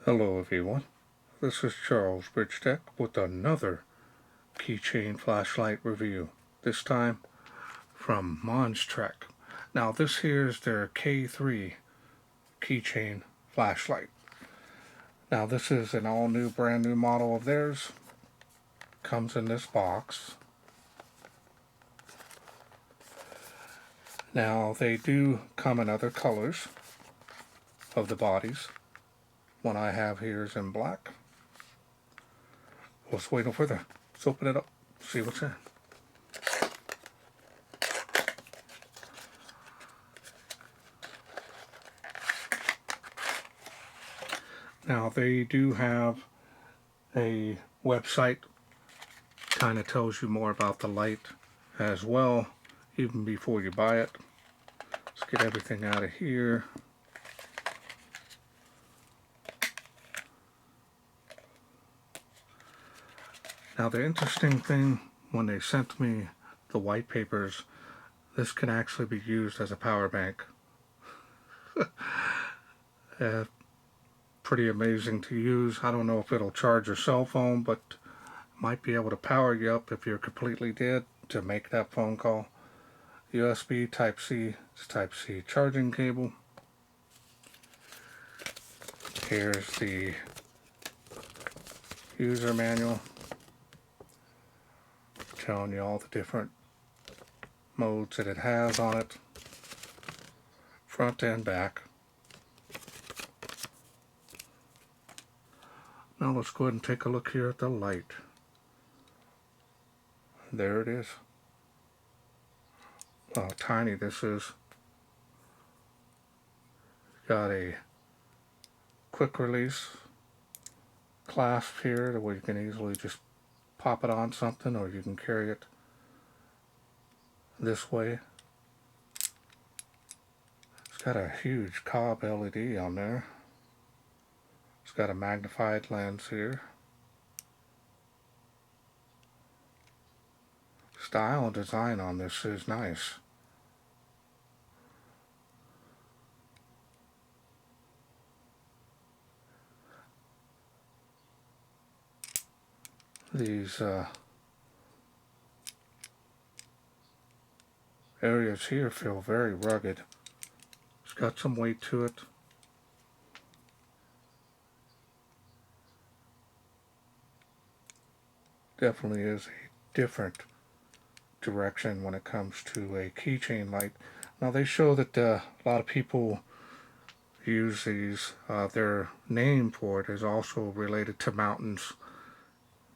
Hello everyone, this is Charles BridgTec with another Keychain flashlight review, this time from MonsTrek. Now this here is their K3 Keychain flashlight. Now this is an all new brand new model of theirs, comes in this box. Now they do come in other colors of the bodies. One I have here is in black. Let's wait no further. Let's open it up, see what's in. Now they do have a website, kind of tells you more about the light as well, even before you buy it. Let's get everything out of here. Now the interesting thing, when they sent me the white papers, this can actually be used as a power bank. Pretty amazing to use. I don't know if it'll charge your cell phone, but might be able to power you up if you're completely dead to make that phone call. USB Type-C, it's Type-C charging cable. Here's the user manual, telling you all the different modes that it has on it, front and back. Now let's go ahead and take a look here at the light. There it is. How tiny this is. Got a quick release clasp here where you can easily just pop it on something, or you can carry it this way. It's got a huge COB LED on there. It's got a magnified lens here. Style and design on this is nice. These areas here feel very rugged. It's got some weight to it. Definitely is a different direction when it comes to a keychain light. Now they show that a lot of people use these. Their name for it is also related to mountains.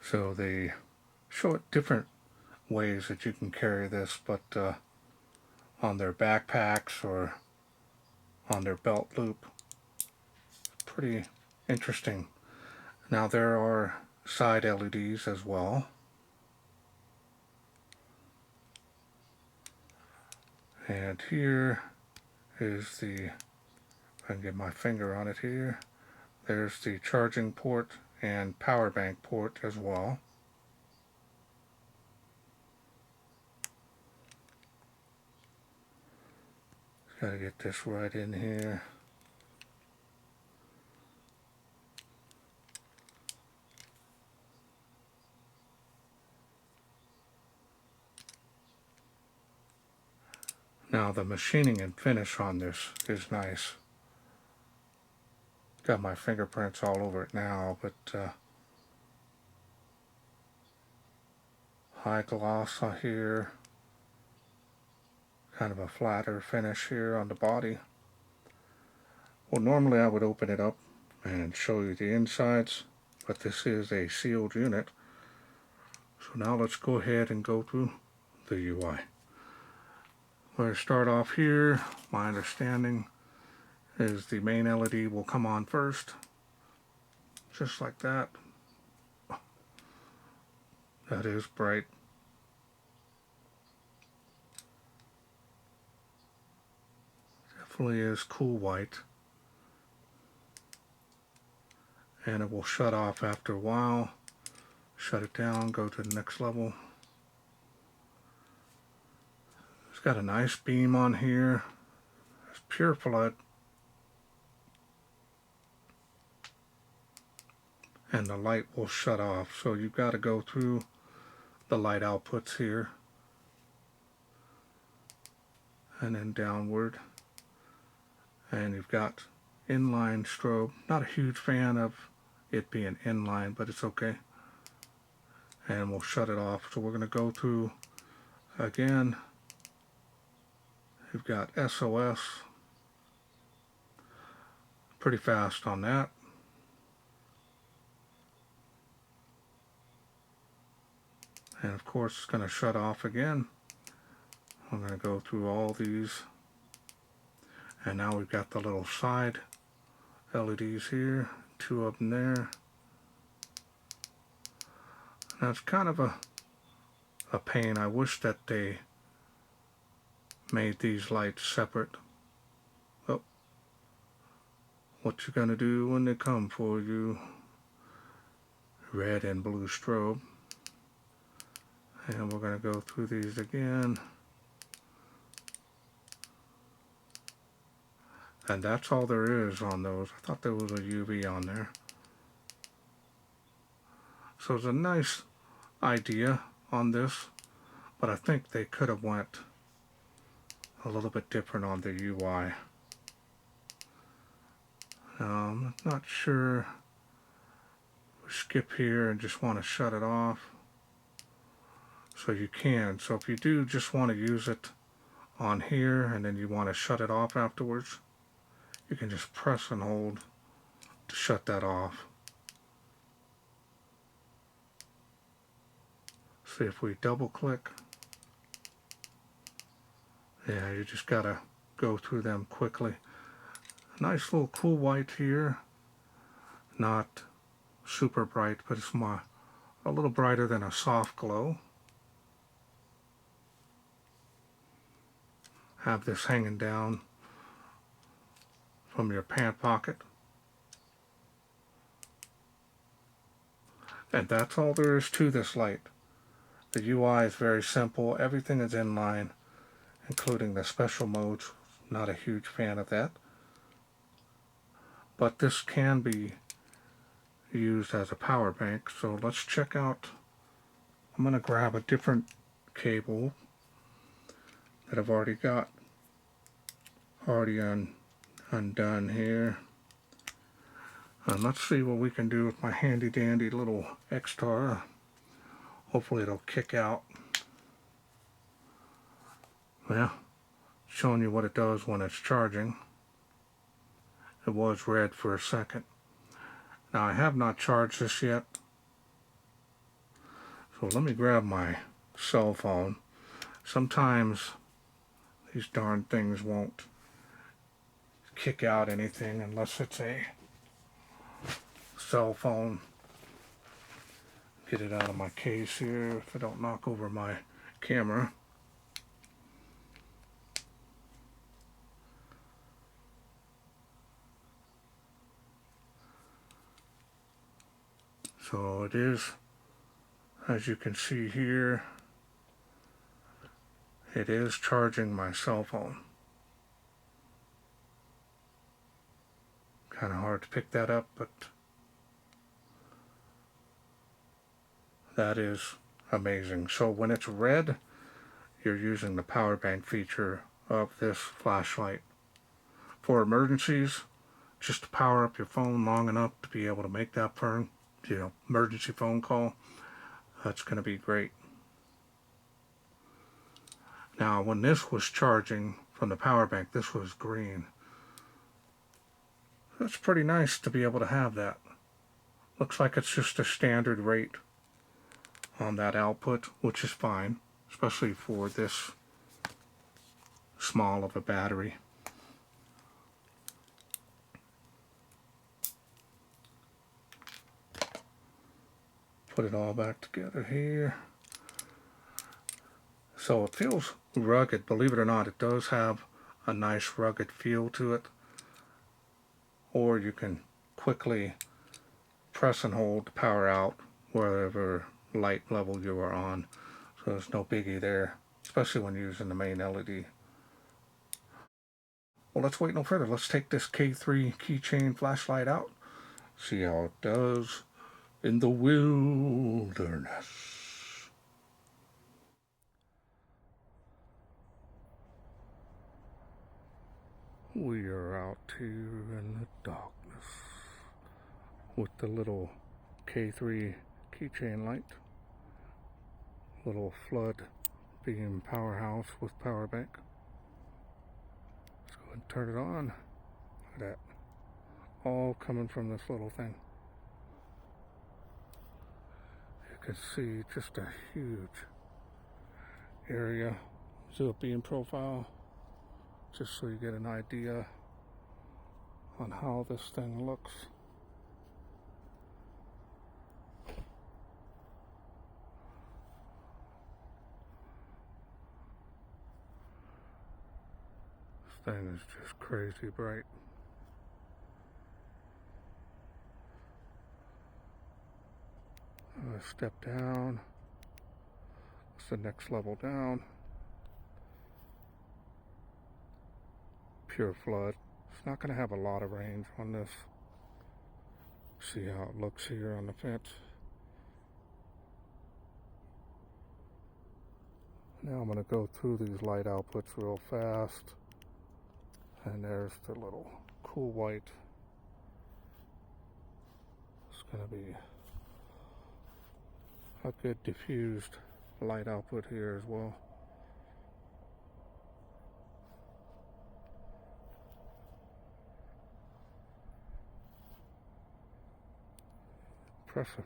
So they show it different ways that you can carry this, but on their backpacks or on their belt loop. Pretty interesting. Now there are side LEDs as well. And here is the, if I can get my finger on it here, there's the charging port and power bank port as well. Gotta get this right in here. Now the machining and finish on this is nice. Got my fingerprints all over it now, but high gloss on here. Kind of a flatter finish here on the body. Well, normally I would open it up and show you the insides, but this is a sealed unit. So now let's go ahead and go through the UI. We're going to start off here. My understanding is the main LED will come on first, just like that. That is bright. Definitely is cool white. And it will shut off after a while. Shut it down, go to the next level. It's got a nice beam on here. It's pure flood. and the light will shut off. So you've got to go through the light outputs here and then downward, and you've got inline strobe. Not a huge fan of it being inline, but it's okay, and we'll shut it off. So we're going to go through again. You've got SOS, pretty fast on that. And of course it's going to shut off again. I'm going to go through all these, and now we've got the little side LEDs here, 2 of them there. That's kind of a pain. I wish that they made these lights separate. Oh, what you gonna do when they come for you? Red and blue strobe. And we're going to go through these again. And that's all there is on those. I thought there was a UV on there. So it's a nice idea on this, but I think they could have went a little bit different on the UI. I'm not sure. We skip here and just want to shut it off. So you can. So if you do just want to use it on here and then you want to shut it off afterwards, you can just press and hold to shut that off. See, if we double click, yeah, you just gotta go through them quickly. Nice little cool white here, not super bright, but it's a little brighter than a soft glow. Have this hanging down from your pant pocket. And that's all there is to this light. The UI is very simple. Everything is in line, including the special modes. Not a huge fan of that. But this can be used as a power bank. So let's check out. I'm going to grab a different cable that I've already got undone here. And let's see what we can do with my handy dandy little X-Star. Hopefully it'll kick out. Well, showing you what it does when it's charging. It was red for a second. Now I have not charged this yet. So let me grab my cell phone. Sometimes these darn things won't kick out anything unless it's a cell phone. Get it out of my case here if I don't knock over my camera. So it is, as you can see here, it is charging my cell phone. Kind of hard to pick that up, but that is amazing. So when it's red, you're using the power bank feature of this flashlight. For emergencies, just to power up your phone long enough to be able to make that emergency phone call, that's going to be great. Now when this was charging from the power bank, this was green. That's pretty nice to be able to have that. Looks like it's just a standard rate on that output, which is fine, especially for this small of a battery. Put it all back together here. So it feels rugged. Believe it or not, it does have a nice rugged feel to it. Or you can quickly press and hold to power out wherever light level you are on. So there's no biggie there, especially when using the main LED. Well, let's wait no further. Let's take this K3 keychain flashlight out, see how it does. in the wilderness. We are out here in the darkness with the little K3 keychain light, little flood beam powerhouse with power bank. Let's go ahead and turn it on. Look at that. All coming from this little thing. You can see just a huge area. Do a beam profile just so you get an idea on how this thing looks. This thing is just crazy bright. Step down. What's the next level down? Pure flood. It's not going to have a lot of range on this. See how it looks here on the fence. Now I'm going to go through these light outputs real fast. And there's the little cool white. It's going to be a good diffused light output here as well. Impressive.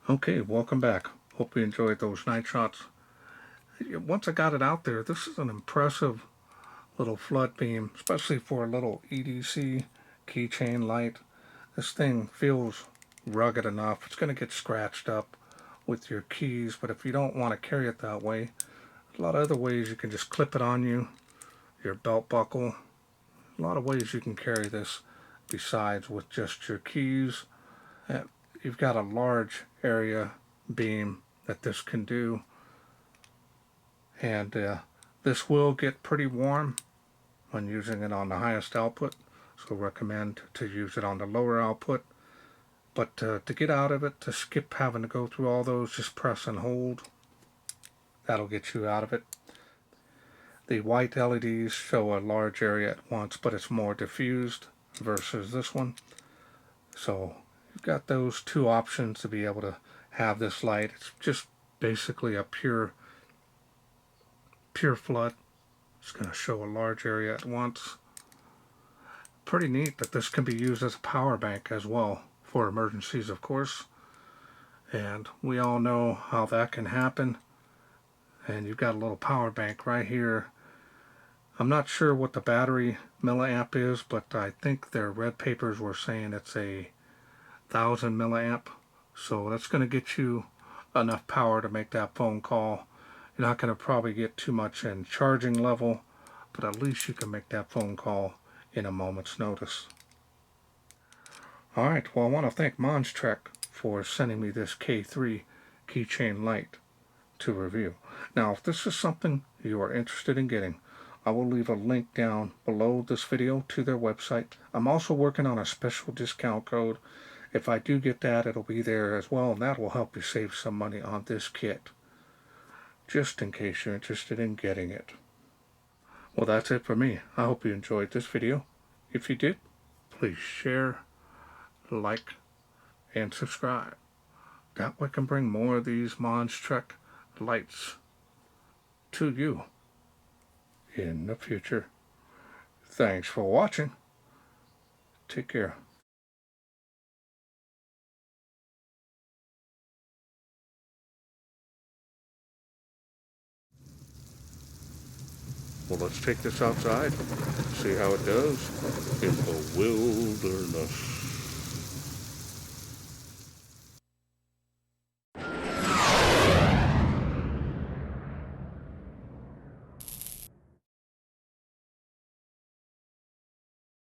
Okay, welcome back. Hope you enjoyed those night shots. Once I got it out there, this is an impressive little flood beam, especially for a little EDC keychain light. This thing feels rugged enough. It's going to get scratched up with your keys, but if you don't want to carry it that way, a lot of other ways you can just clip it on you, your belt buckle. A lot of ways you can carry this besides with just your keys. You've got a large area beam that this can do, and this will get pretty warm when using it on the highest output, so recommend to use it on the lower output. But to get out of it, to skip having to go through all those, just press and hold. That'll get you out of it. The white LEDs show a large area at once, but it's more diffused versus this one. So you've got those two options to be able to have this light. It's just basically a pure flood. It's going to show a large area at once. Pretty neat that this can be used as a power bank as well, for emergencies of course. And we all know how that can happen. And you've got a little power bank right here. I'm not sure what the battery milliamp is, but I think their red papers were saying it's a 1000 milliamp. So that's going to get you enough power to make that phone call. You're not going to probably get too much in charging level, but at least you can make that phone call in a moment's notice. Alright, well I want to thank MonsTrek for sending me this K3 keychain light to review. Now if this is something you are interested in getting, I will leave a link down below this video to their website. I'm also working on a special discount code. If I do get that, it'll be there as well, and that will help you save some money on this kit, just in case you're interested in getting it. Well, that's it for me. I hope you enjoyed this video. If you did, please share, like, and subscribe. That way I can bring more of these MonsTrek lights to you in the future. Thanks for watching. Take care. Well, let's take this outside, see how it does in the wilderness.